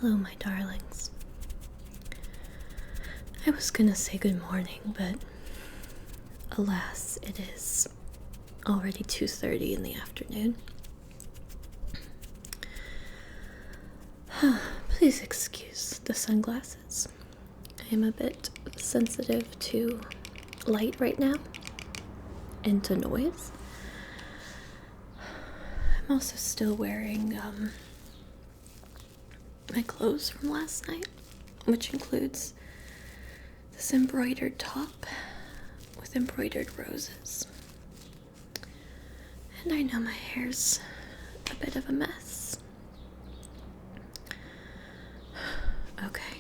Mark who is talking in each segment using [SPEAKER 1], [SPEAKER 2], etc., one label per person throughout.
[SPEAKER 1] Hello, my darlings. I was gonna say good morning, but alas, it is already 2:30 in the afternoon. Please excuse the sunglasses. I am a bit sensitive to light right now and to noise. I'm also still wearing my clothes from last night, which includes this embroidered top with embroidered roses. And I know my hair's a bit of a mess. Okay,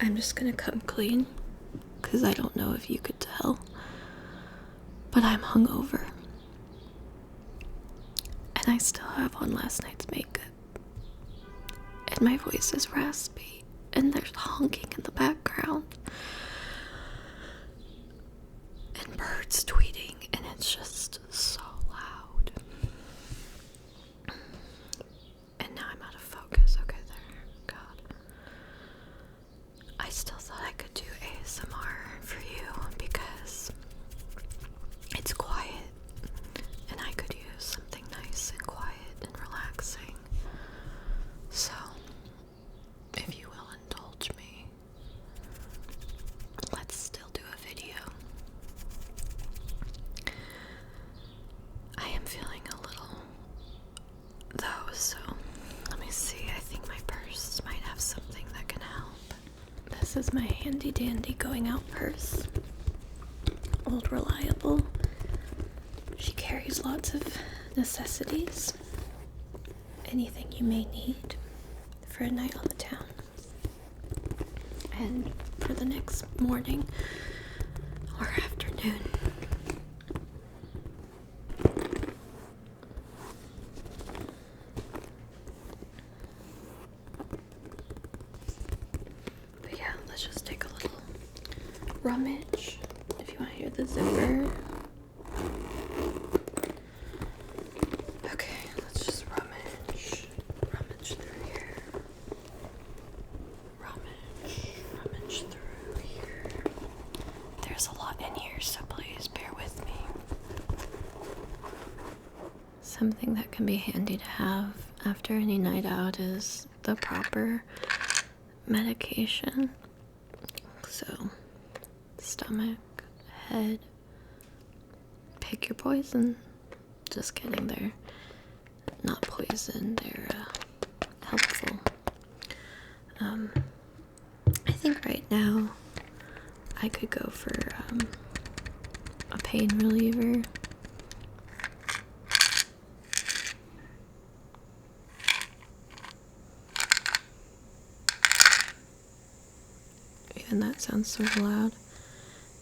[SPEAKER 1] I'm just gonna come clean, because I don't know if you could tell, but I'm hungover. And I still have on last night's makeup. And my voice is raspy, and there's honking in the background. And birds tweeting, and it's just so loud. And now I'm out of focus. Okay, there. God. I still thought I could do ASMR for you because it's quiet, and I could use something nice and quiet and relaxing. So, if you will indulge me, let's still do a video. I am feeling a little though, so let me see. I think my purse might have something that can help. This is my handy dandy going out purse. Old Reliable. She carries lots of necessities. Anything you may need for a night on the town. And for the next morning or afternoon. But yeah, let's just take a little rummage. If you want to hear the zipper. Okay, let's just rummage through here. Rummage through here. There's a lot in here, so please bear with me. Something that can be handy to have after any night out is the proper medication. So, stomach, head, pick your poison. Just kidding, they're not poison, they're helpful. I think right now I could go for a pain reliever. Even that sounds sort of loud.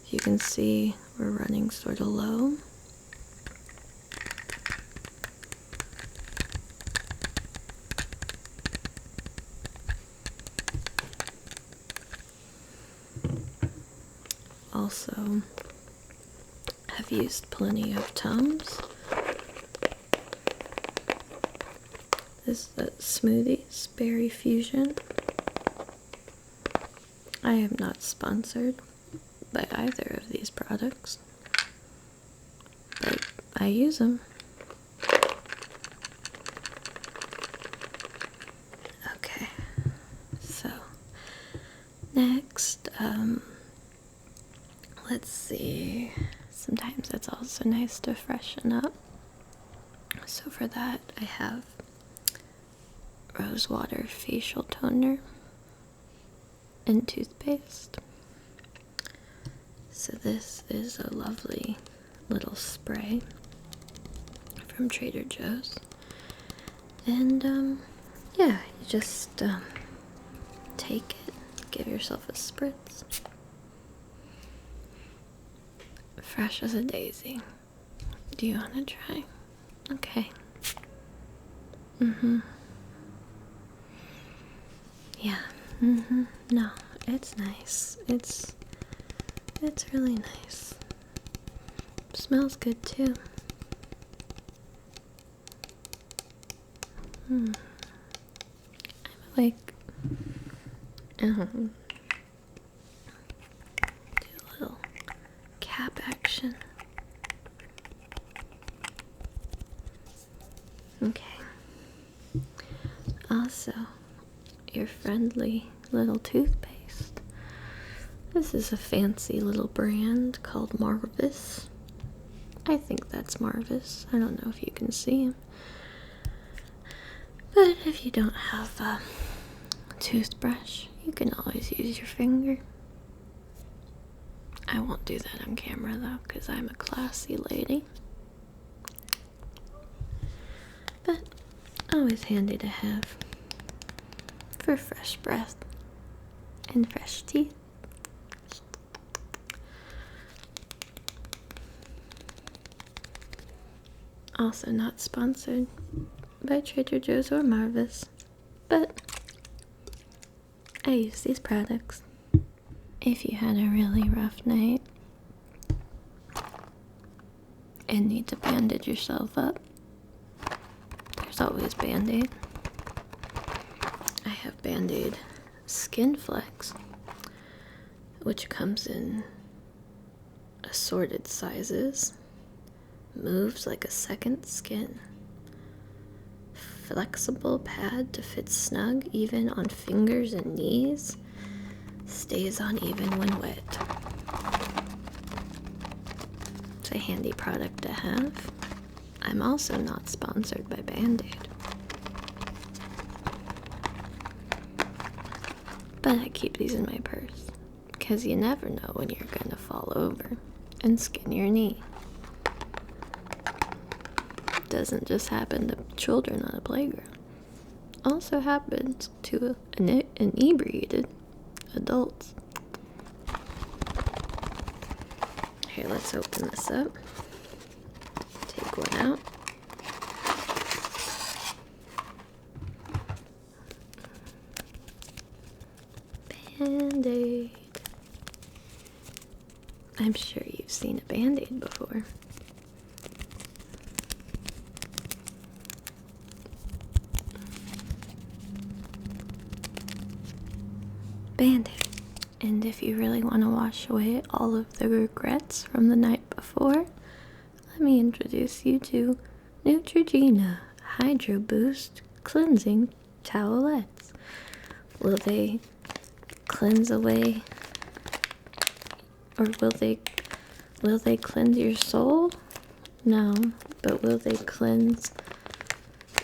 [SPEAKER 1] If you can see, we're running sort of low. Also, have used plenty of Tums. This is Smoothies Berry Fusion. I am not sponsored by either of these products, but I use them. Okay, so next, let's see. Sometimes it's also nice to freshen up. So for that, I have Rosewater Facial Toner and Toothpaste. So this is a lovely little spray from Trader Joe's. And, yeah, you just, take it, give yourself a spritz. Fresh as a daisy. Do you want to try? Okay. Yeah. No, it's nice. It's really nice. Smells good too. I'm awake. Do a little cap action. Okay. Also, your friendly little toothpaste. This is a fancy little brand called Marvis. I think that's Marvis. I don't know if you can see him. But if you don't have a toothbrush, you can always use your finger. I won't do that on camera though, because I'm a classy lady. But always handy to have for fresh breath and fresh teeth. Also not sponsored by Trader Joe's or Marvis, but I use these products. If you had a really rough night and need to bandage yourself up, there's always Bandaid. I have Bandaid Skin Flex, which comes in assorted sizes, moves like a second skin, flexible pad to fit snug even on fingers and knees, stays on even when wet. It's a handy product to have. I'm also not sponsored by Bandaid, but I keep these in my purse because you never know when you're gonna fall over and skin your knee. It doesn't just happen to children on a playground. Also happens to inebriated adults. Here, let's open this up. Take one out. Bandaid. I'm sure you've seen a Bandaid before. Bandaid. And if you really want to wash away all of the regrets from the night before, let me introduce you to Neutrogena Hydro Boost Cleansing Towelettes. Will they cleanse away, or will they cleanse your soul? No, but will they cleanse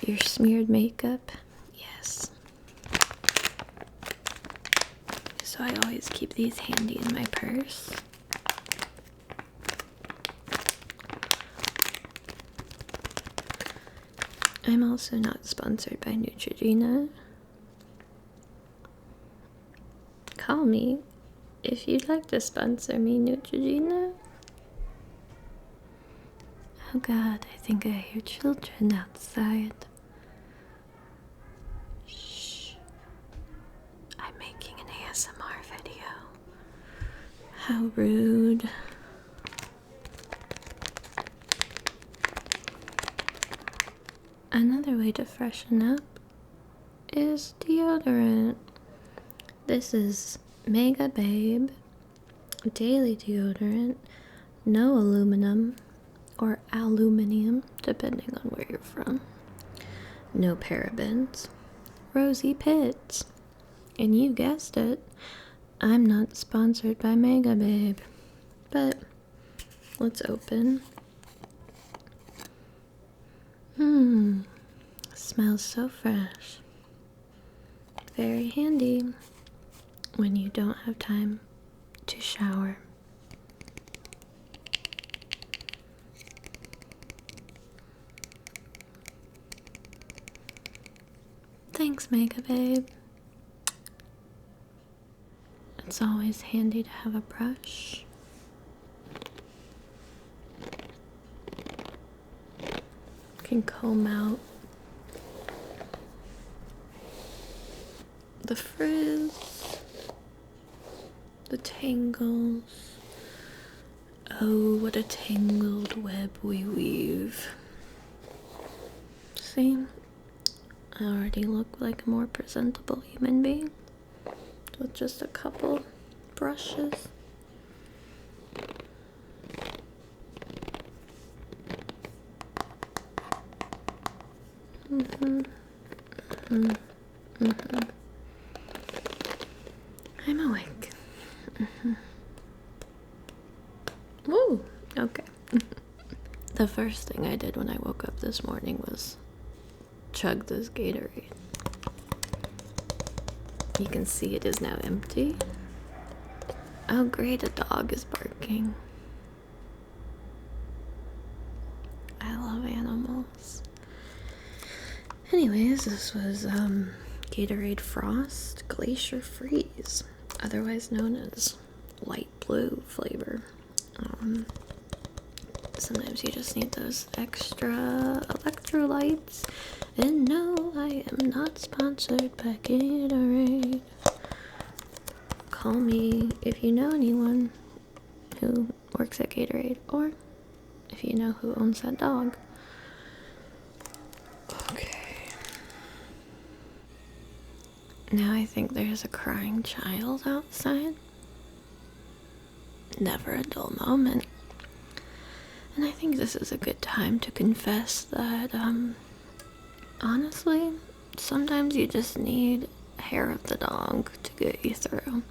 [SPEAKER 1] your smeared makeup? Yes. So I always keep these handy in my purse. I'm also not sponsored by Neutrogena. Call me if you'd like to sponsor me, Neutrogena. Oh God, I think I hear children outside. Shh. I'm making an ASMR video. How rude. Another way to freshen up is deodorant. This is Mega Babe Daily Deodorant, no aluminum or aluminium, depending on where you're from. No parabens, rosy pits. And you guessed it, I'm not sponsored by Mega Babe. But let's open. Smells so fresh. Very handy when you don't have time to shower. Thanks, Mega Babe. It's always handy to have a brush. Can comb out the frizz, the tangles. Oh, what a tangled web we weave. See? I already look like a more presentable human being. with just a couple brushes. I'm awake. Woo! Okay. The first thing I did when I woke up this morning was chug this Gatorade. You can see it is now empty. Oh great, a dog is barking. I love animals. Anyways, this was Gatorade Frost Glacier Freeze, otherwise known as light blue flavor. Sometimes you just need those extra electrolytes. And no, I am not sponsored by Gatorade. Call me if you know anyone who works at Gatorade, or if you know who owns that dog. Okay. Now I think there's a crying child outside. Never a dull moment. And I think this is a good time to confess that, honestly, sometimes you just need hair of the dog to get you through.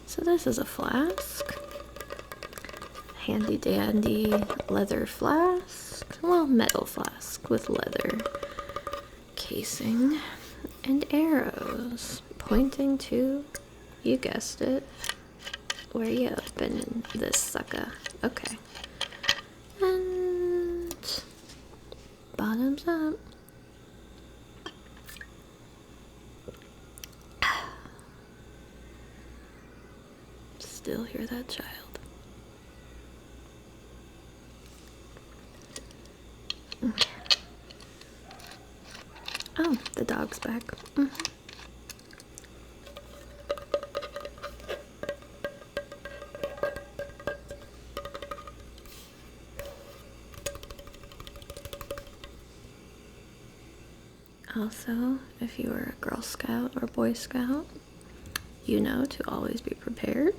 [SPEAKER 1] So this is a Flask. Handy dandy leather flask. Well, metal flask with leather casing and arrows pointing to, you guessed it, where you open this sucker. Okay. And bottoms up. Still hear that child. Okay. Oh, the dog's back. Also, if you were a Girl Scout or Boy Scout, you know to always be prepared.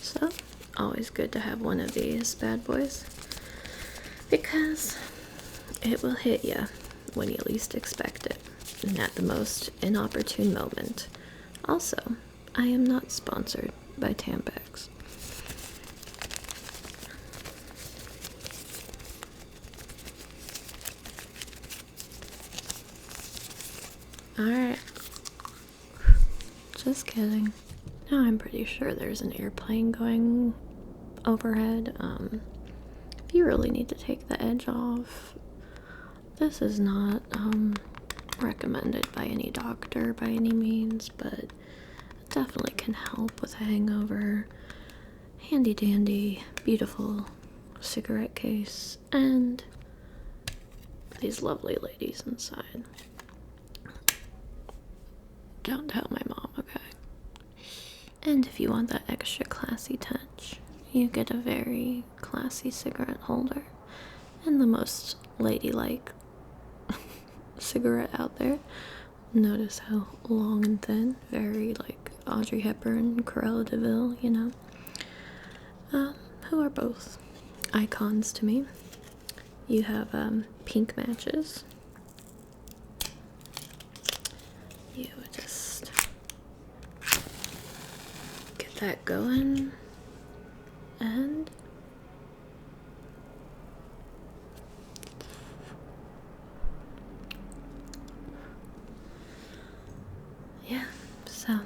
[SPEAKER 1] So, always good to have one of these bad boys, because it will hit you when you least expect it, and at the most inopportune moment. Also, I am not sponsored by Tampax. Alright. Just kidding. No, I'm pretty sure there's an airplane going overhead. If you really need to take the edge off, this is not recommended by any doctor by any means, but it definitely can help with a hangover. Handy dandy, beautiful cigarette case, and these lovely ladies inside. Don't tell my mom, okay? And if you want that extra classy touch, you get a very classy cigarette holder and the most ladylike cigarette out there. Notice how long and thin, very like Audrey Hepburn, Cruella de Vil, you know, who are both icons to me. You have pink matches. You would just get that going, and yeah, so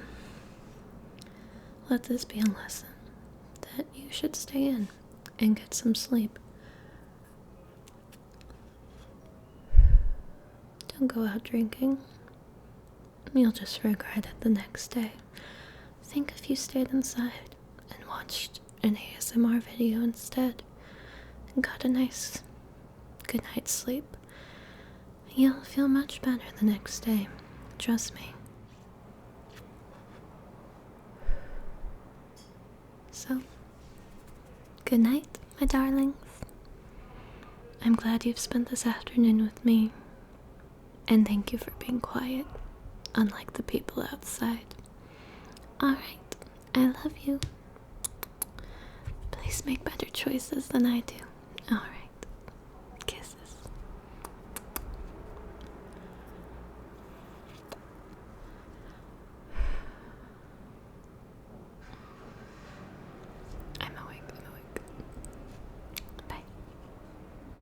[SPEAKER 1] let this be a lesson that you should stay in and get some sleep. Don't go out drinking. You'll just regret it the next day. Think if you stayed inside and watched an ASMR video instead and got a nice good night's sleep, you'll feel much better the next day. Trust me. So, good night, my darlings. I'm glad you've spent this afternoon with me. And thank you for being quiet, unlike the people outside. Alright, I love you. Please make better choices than I do. Alright.